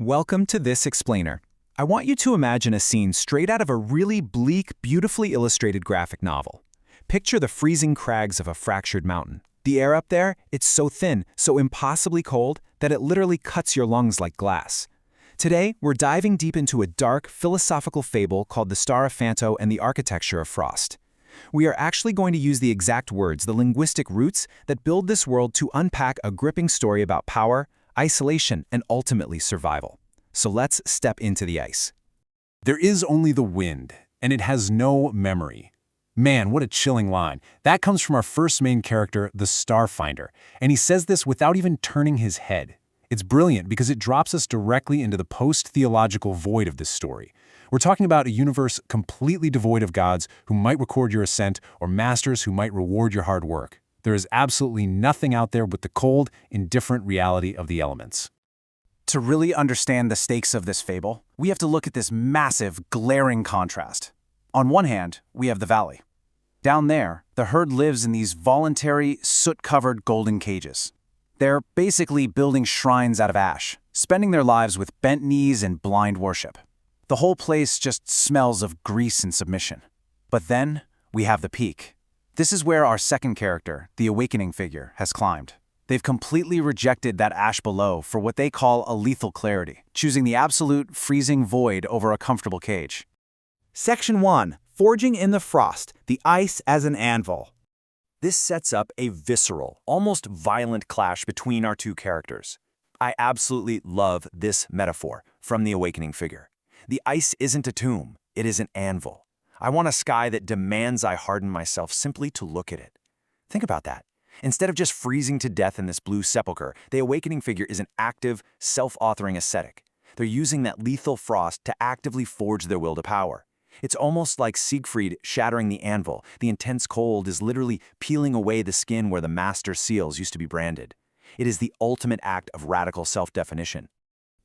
Welcome to This Explainer. I want you to imagine a scene straight out of a really bleak, beautifully illustrated graphic novel. Picture the freezing crags of a fractured mountain. The air up there, it's so thin, so impossibly cold, that it literally cuts your lungs like glass. Today, we're diving deep into a dark, philosophical fable called The Star of Phanto and the Architecture of Frost. We are actually going to use the exact words, the linguistic roots, that build this world to unpack a gripping story about power, isolation, and ultimately survival. So let's step into the ice. There is only the wind, and it has no memory. Man, what a chilling line. That comes from our first main character, the Starfinder, and he says this without even turning his head. It's brilliant because it drops us directly into the post-theological void of this story. We're talking about a universe completely devoid of gods who might record your ascent or masters who might reward your hard work. There is absolutely nothing out there but the cold, indifferent reality of the elements. To really understand the stakes of this fable, we have to look at this massive, glaring contrast. On one hand, we have the valley. Down there, the herd lives in these voluntary, soot-covered golden cages. They're basically building shrines out of ash, spending their lives with bent knees and blind worship. The whole place just smells of grease and submission. But then, we have the peak. This is where our second character, the awakening figure, has climbed. They've completely rejected that ash below for what they call a lethal clarity, choosing the absolute, freezing void over a comfortable cage. Section 1. Forging in the Frost, the ice as an anvil. This sets up a visceral, almost violent clash between our two characters. I absolutely love this metaphor from the awakening figure. The ice isn't a tomb, it is an anvil. I want a sky that demands I harden myself simply to look at it. Think about that. Instead of just freezing to death in this blue sepulcher, the awakening figure is an active, self-authoring ascetic. They're using that lethal frost to actively forge their will to power. It's almost like Siegfried shattering the anvil. The intense cold is literally peeling away the skin where the master seals used to be branded. It is the ultimate act of radical self-definition.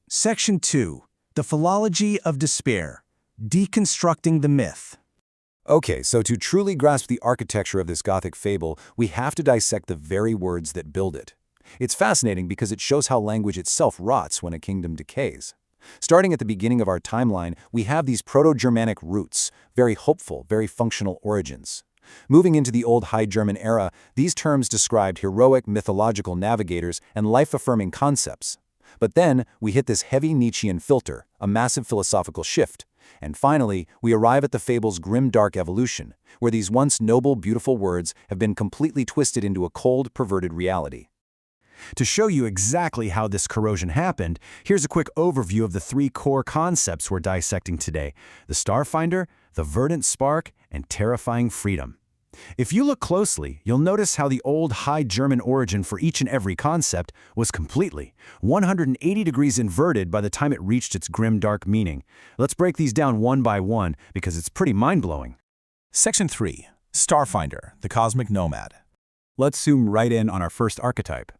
Section 2. The Philology of Despair, deconstructing the myth. Okay, so to truly grasp the architecture of this Gothic fable, we have to dissect the very words that build it. It's fascinating because it shows how language itself rots when a kingdom decays. Starting at the beginning of our timeline, we have these Proto-Germanic roots, very hopeful, very functional origins. Moving into the Old High German era, these terms described heroic mythological navigators and life-affirming concepts. But then, we hit this heavy Nietzschean filter, a massive philosophical shift. And finally, we arrive at the fable's grim dark evolution, where these once noble, beautiful words have been completely twisted into a cold, perverted reality. To show you exactly how this corrosion happened, here's a quick overview of the three core concepts we're dissecting today: the Starfinder, the verdant spark, and terrifying freedom. If you look closely, you'll notice how the old High German origin for each and every concept was completely 180 degrees inverted by the time it reached its grim dark meaning. Let's break these down one by one because it's pretty mind-blowing. Section 3. Starfinder, the Cosmic Nomad. Let's zoom right in on our first archetype.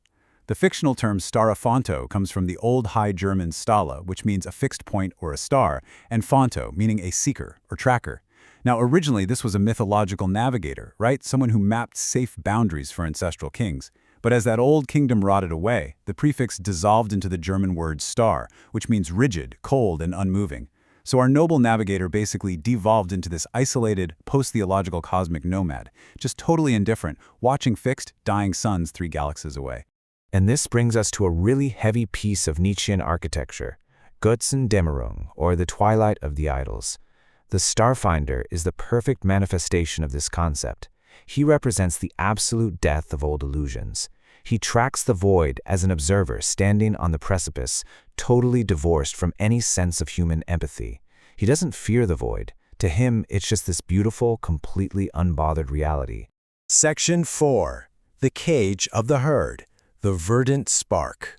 The fictional term Star Phanto comes from the Old High German Stala, which means a fixed point or a star, and Phanto, meaning a seeker or tracker. Now, originally, this was a mythological navigator, right? Someone who mapped safe boundaries for ancestral kings. But as that old kingdom rotted away, the prefix dissolved into the German word star, which means rigid, cold, and unmoving. So our noble navigator basically devolved into this isolated, post-theological cosmic nomad, just totally indifferent, watching fixed, dying suns 3 galaxies away. And this brings us to a really heavy piece of Nietzschean architecture, Götzendämmerung, or the twilight of the idols. The Starfinder is the perfect manifestation of this concept. He represents the absolute death of old illusions. He tracks the void as an observer standing on the precipice, totally divorced from any sense of human empathy. He doesn't fear the void. To him, it's just this beautiful, completely unbothered reality. Section 4. The Cage of the Herd, the verdant spark.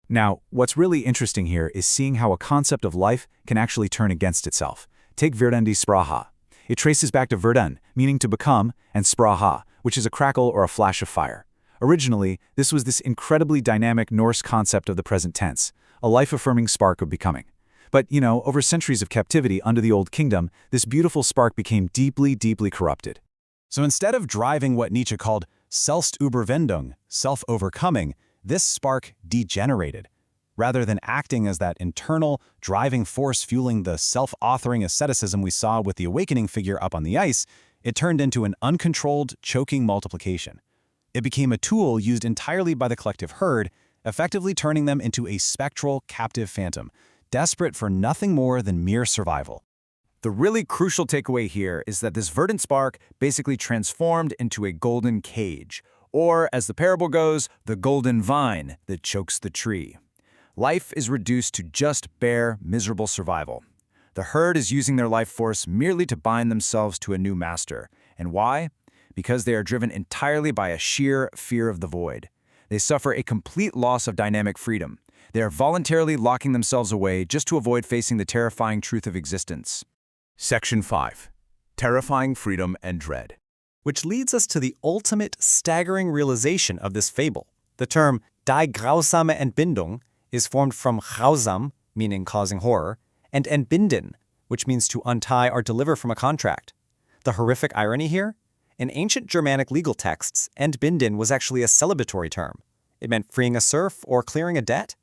Now, what's really interesting here is seeing how a concept of life can actually turn against itself. Take Verdandi Spraha. It traces back to Verdun, meaning to become, and Spraha, which is a crackle or a flash of fire. Originally, this was this incredibly dynamic Norse concept of the present tense, a life-affirming spark of becoming. But, over centuries of captivity under the Old Kingdom, this beautiful spark became deeply, deeply corrupted. So instead of driving what Nietzsche called Selbstüberwindung, self-overcoming, this spark degenerated. Rather than acting as that internal, driving force fueling the self-authoring asceticism we saw with the awakening figure up on the ice, it turned into an uncontrolled, choking multiplication. It became a tool used entirely by the collective herd, effectively turning them into a spectral, captive phantom, desperate for nothing more than mere survival. The really crucial takeaway here is that this verdant spark basically transformed into a golden cage, or, as the parable goes, the golden vine that chokes the tree. Life is reduced to just bare, miserable survival. The herd is using their life force merely to bind themselves to a new master. And why? Because they are driven entirely by a sheer fear of the void. They suffer a complete loss of dynamic freedom. They are voluntarily locking themselves away just to avoid facing the terrifying truth of existence. Section 5. Terrifying Freedom and Dread. Which leads us to the ultimate staggering realization of this fable. The term die grausame Entbindung is formed from grausam, meaning causing horror, and entbinden, which means to untie or deliver from a contract. The horrific irony here? In ancient Germanic legal texts, entbinden was actually a celebratory term. It meant freeing a serf or clearing a debt.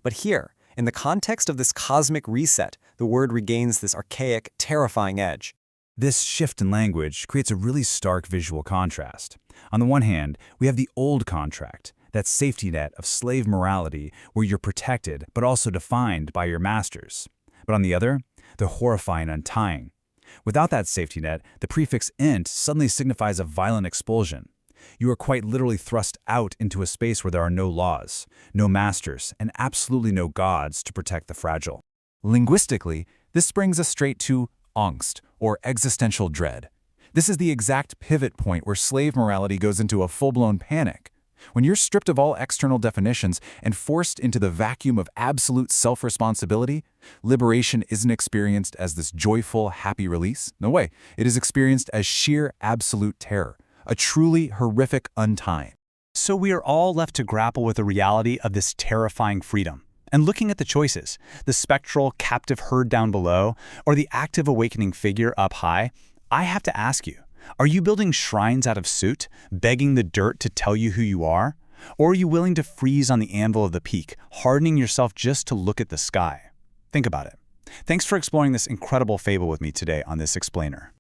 But here, in the context of this cosmic reset, the word regains this archaic, terrifying edge. This shift in language creates a really stark visual contrast. On the one hand, we have the old contract, that safety net of slave morality where you're protected but also defined by your masters. But on the other, the horrifying untying. Without that safety net, the prefix ent suddenly signifies a violent expulsion. You are quite literally thrust out into a space where there are no laws, no masters, and absolutely no gods to protect the fragile. Linguistically, this brings us straight to angst, or existential dread. This is the exact pivot point where slave morality goes into a full-blown panic. When you're stripped of all external definitions and forced into the vacuum of absolute self-responsibility, liberation isn't experienced as this joyful, happy release. No way. It is experienced as sheer, absolute terror, a truly horrific untying. So we are all left to grapple with the reality of this terrifying freedom. And looking at the choices, the spectral, captive herd down below, or the active awakening figure up high, I have to ask you, are you building shrines out of soot, begging the dirt to tell you who you are? Or are you willing to freeze on the anvil of the peak, hardening yourself just to look at the sky? Think about it. Thanks for exploring this incredible fable with me today on This Explainer.